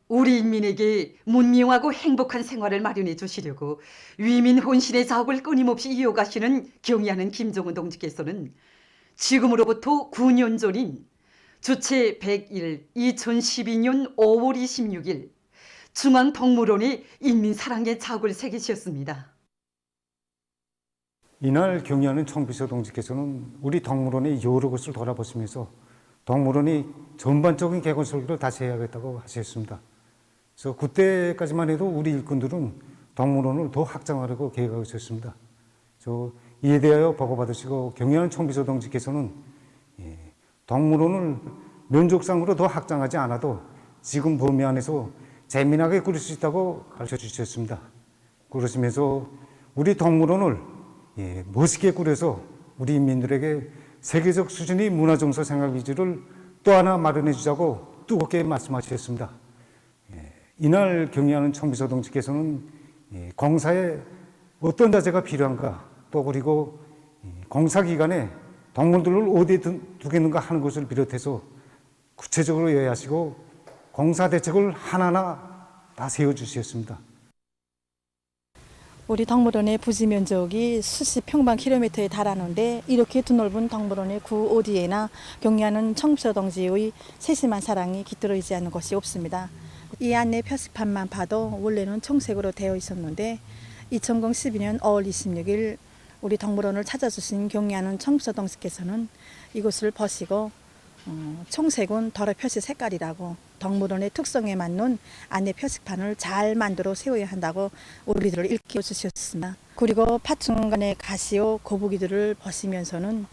우리 인민에게 문명하고 행복한 생활을 마련해 주시려고 위민 혼신의 사업을 끊임없이 이어가시는 경의하는 김정은 동지께서는 지금으로부터 9년 전인 주체 100일 2012년 5월 26일 중앙동물원에 인민사랑의 자국을 새기셨습니다. 이날 경의하는 청비서 동지께서는 우리 동물원의 여러 곳을 돌아보시면서 동물원이 전반적인 개건 설계를 다시 해야겠다고 하셨습니다. 그래서 그때까지만 해도 우리 일꾼들은 동물원을 더 확장하려고 계획하고 있었습니다. 이에 대하여 보고받으시고 경의하는 청비서 동지께서는 동물원을 면적상으로 더 확장하지 않아도 지금 범위 안에서 재미나게 꾸릴 수 있다고 가르쳐 주셨습니다. 그러시면서 우리 동물원을 멋있게 꾸려서 우리 인민들에게 세계적 수준의 문화정서 생활기지를 또 하나 마련해 주자고 뜨겁게 말씀하셨습니다. 이날 경의하는 청비서 동지께서는 공사에 어떤 자재가 필요한가 또 그리고 공사 기간에 동물들을 어디에 두겠는가 하는 것을 비롯해서 구체적으로 이해하시고 공사 대책을 하나하나 다 세워주셨습니다. 우리 동물원의 부지 면적이 수십 평방킬로미터에 달하는데 이렇게 드넓은 동물원의 구 어디에나 경의하는 청비서 동지의 세심한 사랑이 깃들어 있지 않는 것이 없습니다. 이 안내 표지판만 봐도 원래는 청색으로 되어 있었는데 2012년 5월 26일 우리 동물원을 찾아주신 경의하는 청비서 동지께서는 이곳을 보시고 청색은 더러 표시 색깔이라고 동물원의 특성에 맞는 안내 표지판을 잘 만들어 세워야 한다고 우리들을 일깨워 주셨습니다. 그리고 파충간의 가시오 거북이들을 보시면서는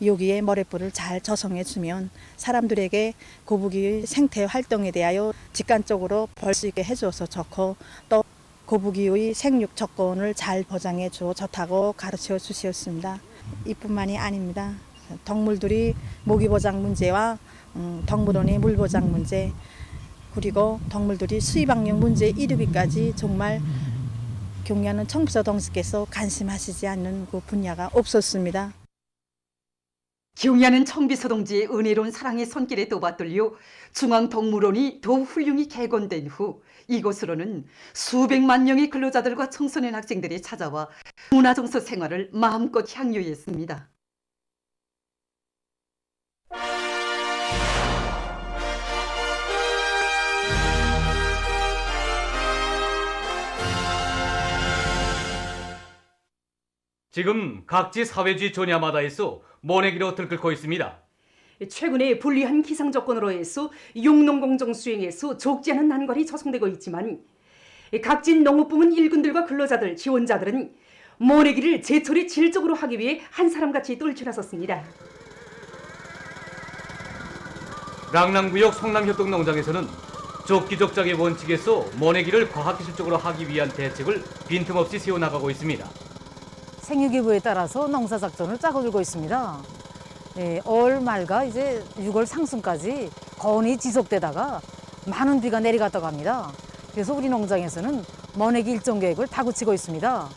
여기에 머릿불을 잘 조성해 주면 사람들에게 거북이의 생태 활동에 대하여 직관적으로 볼 수 있게 해줘서 좋고 또 거북이의 생육 조건을 잘 보장해 줘 좋다고 가르쳐 주셨습니다. 이뿐만이 아닙니다. 동물들이 모기보장 문제와 동물원의 물보장 문제 그리고 동물들이 수입학력 문제 이르기까지 정말 경의하는 청비서 동지께서 관심하시지 않는 그 분야가 없었습니다. 경의하는 청비서 동지의 은혜로운 사랑의 손길에 떠받들려 중앙동물원이 더 훌륭히 개건된 후 이곳으로는 수백만 명의 근로자들과 청소년 학생들이 찾아와 문화정서 생활을 마음껏 향유했습니다. 지금 각지 사회주의 전야마다에서 모내기로 들끓고 있습니다. 최근에 불리한 기상 조건으로 해서 육농공정 수행에서 적지 않은 난관이 조성되고 있지만 각지 농업부문 일꾼들과 근로자들, 지원자들은 모내기를 제철이 질적으로 하기 위해 한 사람같이 떨쳐나섰습니다. 랑랑구역 성남협동농장에서는 적기적작의 원칙에서 모내기를 과학기술적으로 하기 위한 대책을 빈틈없이 세워나가고 있습니다. 생육기부에 따라서 농사작전을 짜고 들고 있습니다. 5월 말과 이제 6월 상순까지 거운이 지속되다가 많은 비가 내려갔다고 합니다. 그래서 우리 농장에서는 모내기 일정 계획을 다구치고 있습니다.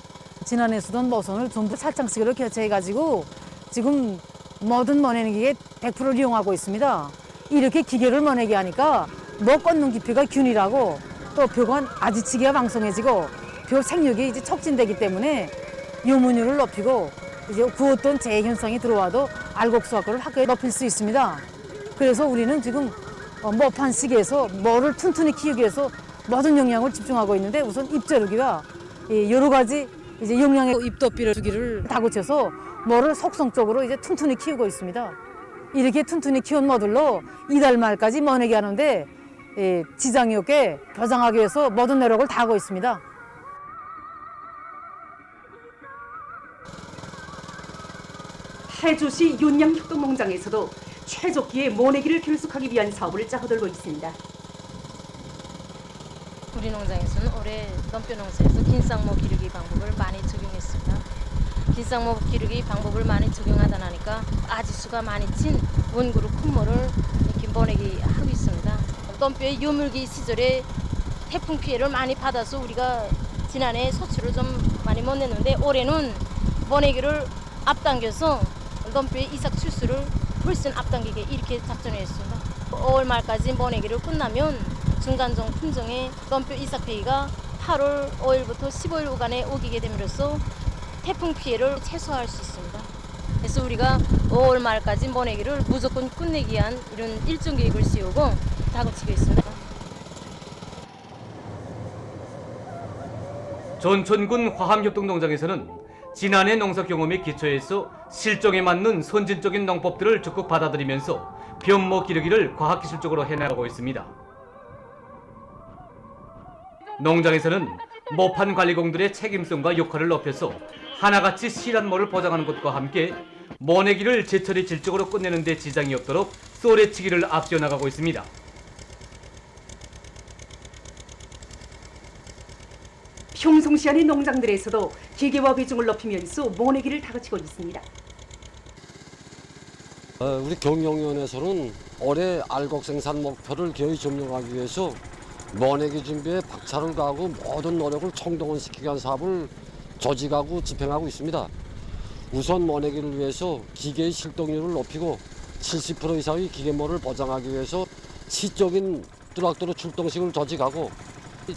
지난해 쓰던 모선을 전부 살창식으로 교체해가지고 지금 모든 모내기에 100%를 이용하고 있습니다. 이렇게 기계를 모내기 하니까 뭐 꽂는 깊이가 균일하고 또 벼가 아지치기가 왕성해지고 벼 생육이 이제 촉진되기 때문에 유문율을 높이고 이제 그 어떤 재현상이 들어와도 알곡수 확보를 확고히 높일 수 있습니다. 그래서 우리는 지금 모판 시기에서 모를 튼튼히 키우기 위해서 모든 영양을 집중하고 있는데 우선 잎자르기가 여러 가지 이제 영양의 잎덮비를 주기를 다구쳐서 모를 속성적으로 이제 튼튼히 키우고 있습니다. 이렇게 튼튼히 키운 모들로 이달 말까지 모내기 하는데 지장이 없게 보장하기 위해서 모든 노력을 다하고 있습니다. 해주시 윤양협동농장에서도 최적기에 모내기를 결속하기 위한 사업을 짜고들고 있습니다. 우리 농장에서는 올해 넘뼈 농사에서 긴쌍모 기르기 방법을 많이 적용했습니다. 긴쌍모 기르기 방법을 많이 적용하다 나니까 아지수가 많이 친 원그룹 큰 모를 이렇게 모내기 하고 있습니다. 넘뼈의 요물기 시절에 태풍 피해를 많이 받아서 우리가 지난해 소출을 좀 많이 못 냈는데 올해는 모내기를 앞당겨서 넘뼈의 이삭 출수를 훨씬 앞당기게 이렇게 작전했습니다. 5월 말까지 모내기를 끝나면 중간종 품종의 넘뼈 이삭페이가 8월 5일부터 15일 구간에 오기게 됨으로써 태풍 피해를 최소화할 수 있습니다. 그래서 우리가 5월 말까지 모내기를 무조건 끝내기 위한 이런 일정 계획을 세우고 다그치고 있습니다. 전천군 화함협동농장에서는 지난해 농사 경험에 기초해서 실정에 맞는 선진적인 농법들을 적극 받아들이면서 변모 기르기를 과학기술적으로 해나가고 있습니다. 농장에서는 모판 관리공들의 책임성과 역할을 높여서 하나같이 실한 모를 보장하는 것과 함께 모내기를 제철의 질적으로 끝내는 데 지장이 없도록 쏘레치기를 앞세워 나가고 있습니다. 평상시안의 농장들에서도 기계화 비중을 높이면서 모내기를 다그치고 있습니다. 우리 경영위원회에서는 올해 알곡 생산 목표를 기어이 점령하기 위해서 모내기 준비에 박차를 가하고 모든 노력을 총동원시키기 위한 사업을 조직하고 집행하고 있습니다. 우선 모내기를 위해서 기계의 실동률을 높이고 70% 이상의 기계모를 보장하기 위해서 시적인 뚜락뚜락 출동식을 조직하고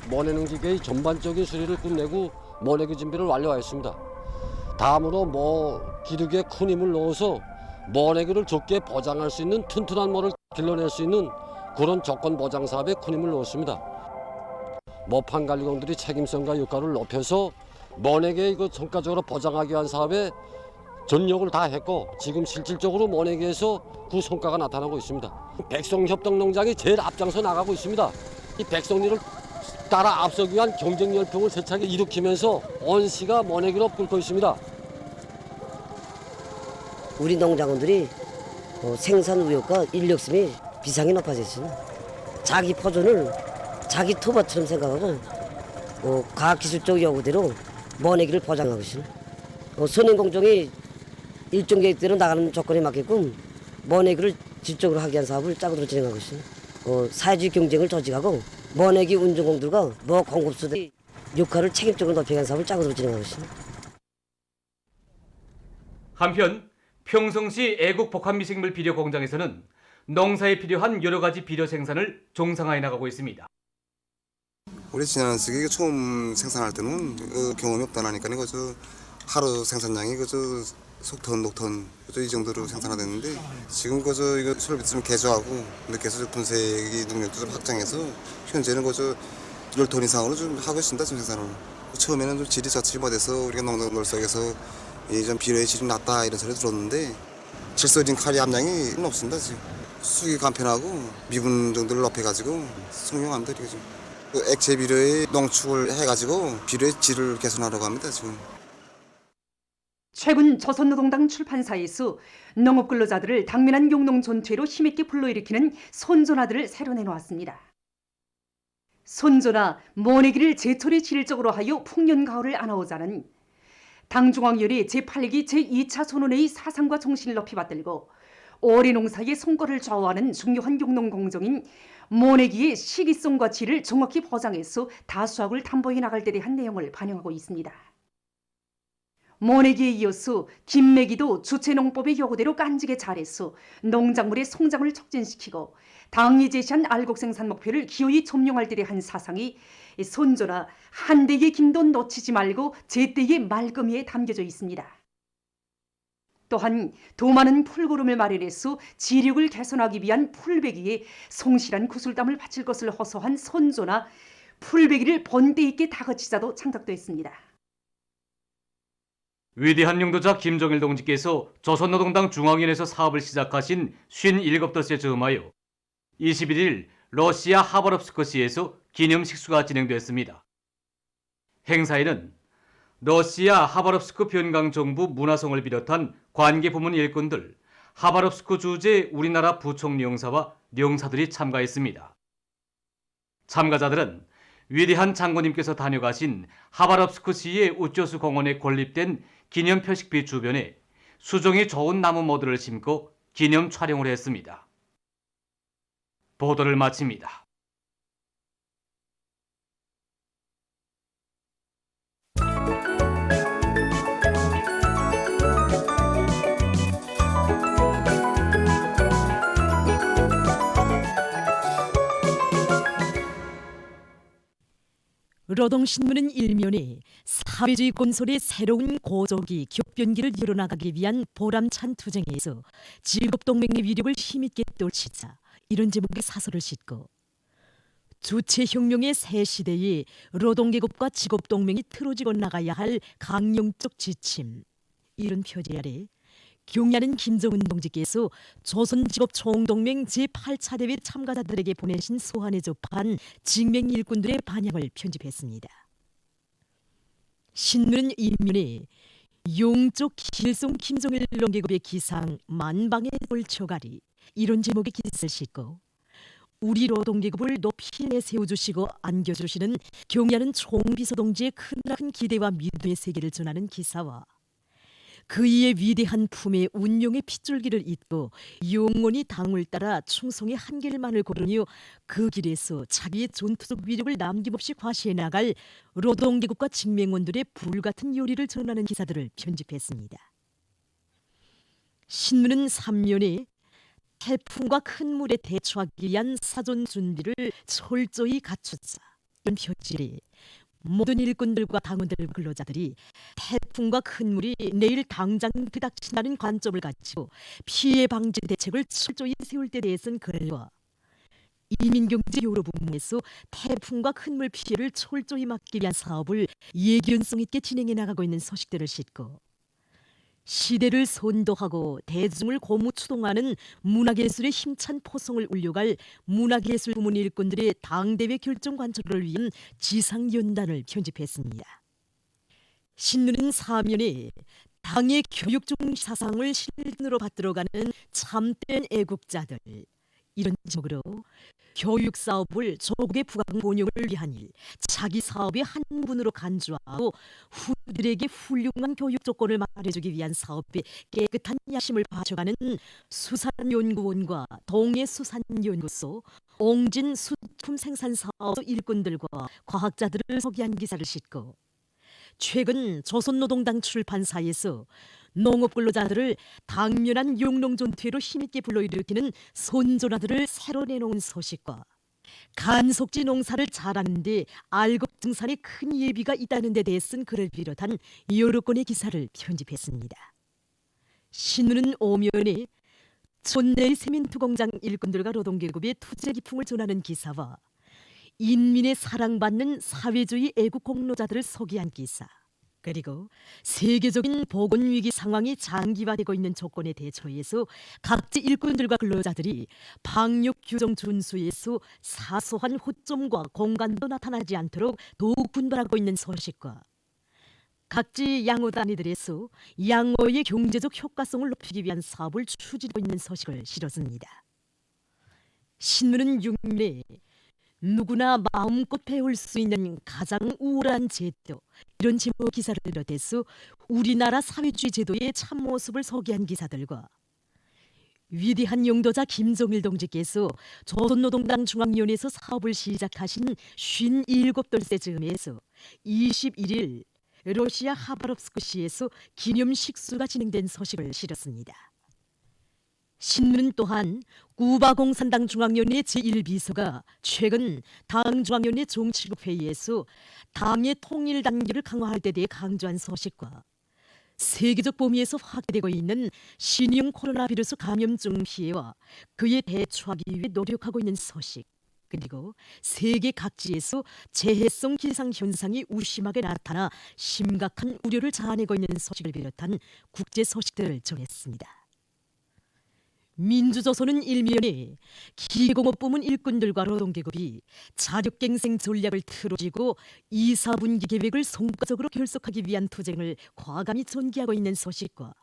모내는 기계의 전반적인 수리를 끝내고 모내기 준비를 완료하였습니다. 다음으로 기르기에 큰 힘을 넣어서 모내기를 적게 보장할 수 있는 튼튼한 모를 길러낼 수 있는 그런 조건 보장 사업에 큰 힘을 넣었습니다. 모판 관리공들이 책임성과 역할을 높여서 모내기의 성과적으로 보장하기 위한 사업에 전력을 다했고 지금 실질적으로 모내기에서 그 성과가 나타나고 있습니다. 백성협동농장이 제일 앞장서 나가고 있습니다. 이 백성리를 따라 앞서기 위한 경쟁 열풍을 세차게 일으키면서 온시가 모내기로 끓고 있습니다. 우리 농장원들이 생산 의욕과 인력심이 비상이 높아졌습니다. 자기 포존을 자기 토밭처럼 생각하고 과학기술적 요구대로 모내기를 보장하고 있습니다. 선행공정이 일정 계획대로 나가는 조건에 맞게끔 모내기를 질적으로 하기 위한 사업을 짜고도 진행하고 있습니다. 사회주의 경쟁을 조직하고 모내기 운전공들과 공급소들의 역할을 책임적으로 높이기 위한 사업을 짜고도 진행하고 있습니다. 한편 평성시 애국 복합미생물 비료 공장에서는 농사에 필요한 여러 가지 비료 생산을 정상화해 나가고 있습니다. 우리 지난 시기에 처음 생산할 때는 경험이 없다니까 하루 생산량이 속턴, 녹턴 이 정도로 생산화됐는데 지금 이거 설비 좀 개조하고 계속 분쇄기 능력도 좀 확장해서 현재는 10톤 이상으로 좀 하고 있습니다. 좀 생산을. 처음에는 좀 질이 저치가 못해서 우리가 농nor석에서 좀 비료의 질이 낮다 이런 소리 들었는데 질소진 칼리 함량이 높습니다. 지금 수기 간편하고 미분 정도를 높여가지고 성용합니다. 이렇게 지금. 액체 비료에 농축을 해가지고 비료의 질을 개선하려고 합니다. 지금. 최근 조선노동당 출판사에서 농업 근로자들을 당면한 용농 전투로 힘있게 불러일으키는 손조나들을 새로 내놓았습니다. 손조나 모내기를 제철의 질적으로 하여 풍년가을을 안아오자는 당중앙위원회 제8기 제2차 선언회의 사상과 정신을 높이 받들고 오래 농사의 성과를 좌우하는 중요한 용농 공정인 모내기의 시기성과 질을 정확히 보장해서 다수확을 담보해 나갈 데 대한 내용을 반영하고 있습니다. 모내기에 이어서 김매기도 주체농법의 요구대로 깐지게 잘해서 농작물의 성장을 촉진시키고 당이 제시한 알곡 생산 목표를 기어이 점령할 때 대한 사상이 손조나 한 대의 김도 놓치지 말고 제때의 말끔히에 담겨져 있습니다. 또한 더 많은 풀구름을 마련해서 지력을 개선하기 위한 풀베기에 성실한 구슬땀을 바칠 것을 호소한 손조나 풀베기를 번대 있게 다그치자도 창작됐습니다. 위대한 용도자 김정일 동지께서 조선노동당 중앙위원회에서 사업을 시작하신 57덧에 즈음하여 21일 러시아 하바롭스크시에서 기념식수가 진행됐습니다. 행사에는 러시아 하바롭스크 변강 정부 문화성을 비롯한 관계 부문 일꾼들, 하바롭스크 주재 우리나라 부총리 영사와 영사들이 참가했습니다. 참가자들은 위대한 장군님께서 다녀가신 하바롭스크시의 우쩌수 공원에 건립된 기념 표식비 주변에 수종이 좋은 나무 모들을 심고 기념 촬영을 했습니다. 보도를 마칩니다. 노동신문은 일면에 사회주의 건설의 새로운 고조기 격변기를 이뤄나가기 위한 보람찬 투쟁에서 직업동맹의 위력을 힘있게 떨치자 이런 제목의 사설을 싣고 주체혁명의 새 시대에 노동계급과 직업동맹이 틀어지고 나가야 할 강령적 지침 이런 표제 아래 경야는 김정은 동지께서 조선직업총동맹 제8차 대회 참가자들에게 보내신 소환에 접한 직맹 일꾼들의 반향을 편집했습니다. 신문은 일면에 용적 길송 김정일 노동계급의 기상 만방의 돌처가리 이런 제목의 기사를 싣고 우리 노동계급을 높이 내세워주시고 안겨주시는 경야는 총비서동지의 크나큰 기대와 믿음의 세계를 전하는 기사와 그이의 위대한 품에 운용의 핏줄기를 잇고 영원히 당을 따라 충성의 한길만을 고르며 그 길에서 자기의 전투적 위력을 남김없이 과시해 나갈 노동계급과 직맹원들의 불같은 요리를 전하는 기사들을 편집했습니다. 신문은 3면에 태풍과 큰 물에 대처하기 위한 사전 준비를 철저히 갖추자 이런 표지를 모든 일꾼들과 당원들 근로자들이 태풍과 큰 물이 내일 당장 들닥친다는 관점을 가지고 피해 방지 대책을 철저히 세울 때 대해서는 글과 이민경제요로부문에서 태풍과 큰 물 피해를 철저히 막기 위한 사업을 예견성 있게 진행해 나가고 있는 소식들을 싣고 시대를 선도하고 대중을 고무추동하는 문화예술의 힘찬 포성을 울려갈 문화예술 부문 일꾼들의 당대회 결정 관철을 위한 지상연단을 편집했습니다. 신문은 사면에 당의 교육중 사상을 실천으로 받들어가는 참된 애국자들 이런 제목으로 교육 사업을 조국의 부강 번영을 위한 일, 자기 사업의 한 부분으로 간주하고 후들에게 훌륭한 교육 조건을 마련해주기 위한 사업에 깨끗한 야심을 바쳐가는 수산연구원과 동해수산연구소, 옹진 수품 생산사업 일꾼들과 과학자들을 소개한 기사를 싣고 최근 조선노동당 출판사에서 농업근로자들을 당면한 용농전투회로 힘있게 불러일으키는 손조라들을 새로 내놓은 소식과 간속지 농사를 잘하는데 알곡증산에 큰 예비가 있다는 데 대해 쓴 글을 비롯한 여러 건의 기사를 편집했습니다. 신문은 오면에 촌내의 세민투공장 일꾼들과 노동계급의 투쟁 기풍을 전하는 기사와 인민의 사랑받는 사회주의 애국 공로자들을 소개한 기사 그리고 세계적인 보건위기 상황이 장기화되고 있는 조건에 대처해서 각지 일꾼들과 근로자들이 방역 규정 준수에서 사소한 허점과 공간도 나타나지 않도록 더욱 분발하고 있는 소식과 각지 양호 단위들에서 양호의 경제적 효과성을 높이기 위한 사업을 추진하고 있는 소식을 실었습니다. 신문은 6면에 누구나 마음껏 배울 수 있는 가장 우월한 제도 이런 제목 기사를 비롯해서 우리나라 사회주의 제도의 참모습을 소개한 기사들과 위대한 영도자 김정일 동지께서 조선노동당 중앙위원회에서 사업을 시작하신 57돌세 즈음에서 21일 러시아 하바롭스크시에서 기념식수가 진행된 소식을 실었습니다. 신문은 또한 구바공산당 중앙위원회 제1비서가 최근 당 중앙위원회 정치국회의에서 당의 통일 단계를 강화할 때 대해 강조한 소식과 세계적 범위에서 확대되고 있는 신형 코로나 비루스 감염증 피해와 그에 대처하기 위해 노력하고 있는 소식 그리고 세계 각지에서 재해성 기상현상이 우심하게 나타나 심각한 우려를 자아내고 있는 소식을 비롯한 국제 소식들을 전했습니다. 민주조선은 일면에 기계공업부문 일꾼들과 노동계급이 자력갱생 전략을 틀어지고 2, 4분기 계획을 성과적으로 결속하기 위한 투쟁을 과감히 전개하고 있는 소식과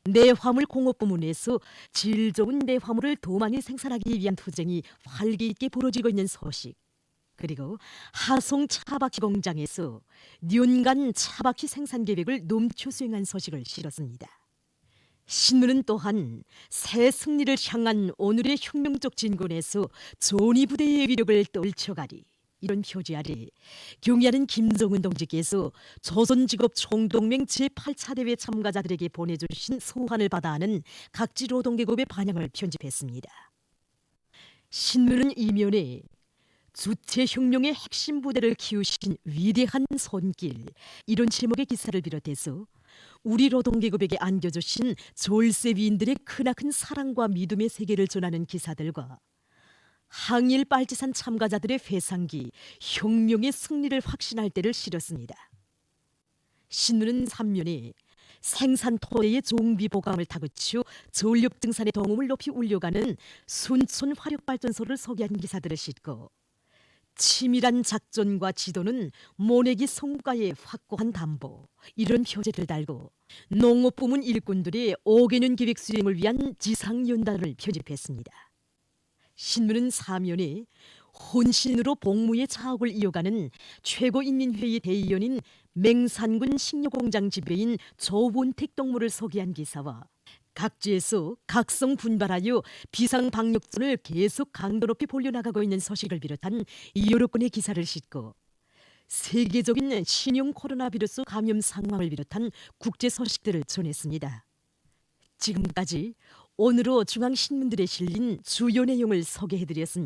내화물 공업부문에서 질 좋은 내화물을 더 많이 생산하기 위한 투쟁이 활기 있게 벌어지고 있는 소식 그리고 하송 차바퀴 공장에서 년간 차바퀴 생산 계획을 넘쳐 수행한 소식을 실었습니다. 신문은 또한 새 승리를 향한 오늘의 혁명적 진군에서 조니 부대의 위력을 떨쳐가리 이런 표지 아래 경의하는 김정은 동지께서 조선직업총동맹 제8차 대회 참가자들에게 보내주신 소환을 받아하는 각지 노동계급의 반향을 편집했습니다. 신문은 이면에 주체혁명의 핵심 부대를 키우신 위대한 손길, 이런 제목의 기사를 비롯해서 우리 노동계급에게 안겨주신 졸세위인들의 크나큰 사랑과 믿음의 세계를 전하는 기사들과 항일 빨치산 참가자들의 회상기, 혁명의 승리를 확신할 때를 실었습니다. 신문은 3면에 생산 토대의 종비 보강을 다그치고 전력 증산의 동음을 높이 울려가는 순촌 화력발전소를 소개한 기사들을 싣고 치밀한 작전과 지도는 모내기 성과의 확고한 담보, 이런 표제를 달고 농업부문 일꾼들의 5개년 계획 수행을 위한 지상연단을 표집했습니다. 신문은 4면에 혼신으로 복무의 자업을 이어가는 최고인민회의 대의원인 맹산군 식료공장 지배인 조원택 동무를 소개한 기사와 각지에서 각성 분발하여 비상방역전을 계속 강도 높이 벌려나가고 있는 소식을 비롯한 여러 건의 기사를 싣고 세계적인 신형 코로나 비루스 감염 상황을 비롯한 국제 소식들을 전했습니다. 지금까지 오늘로 중앙신문들에 실린 주요 내용을 소개해드렸습니다.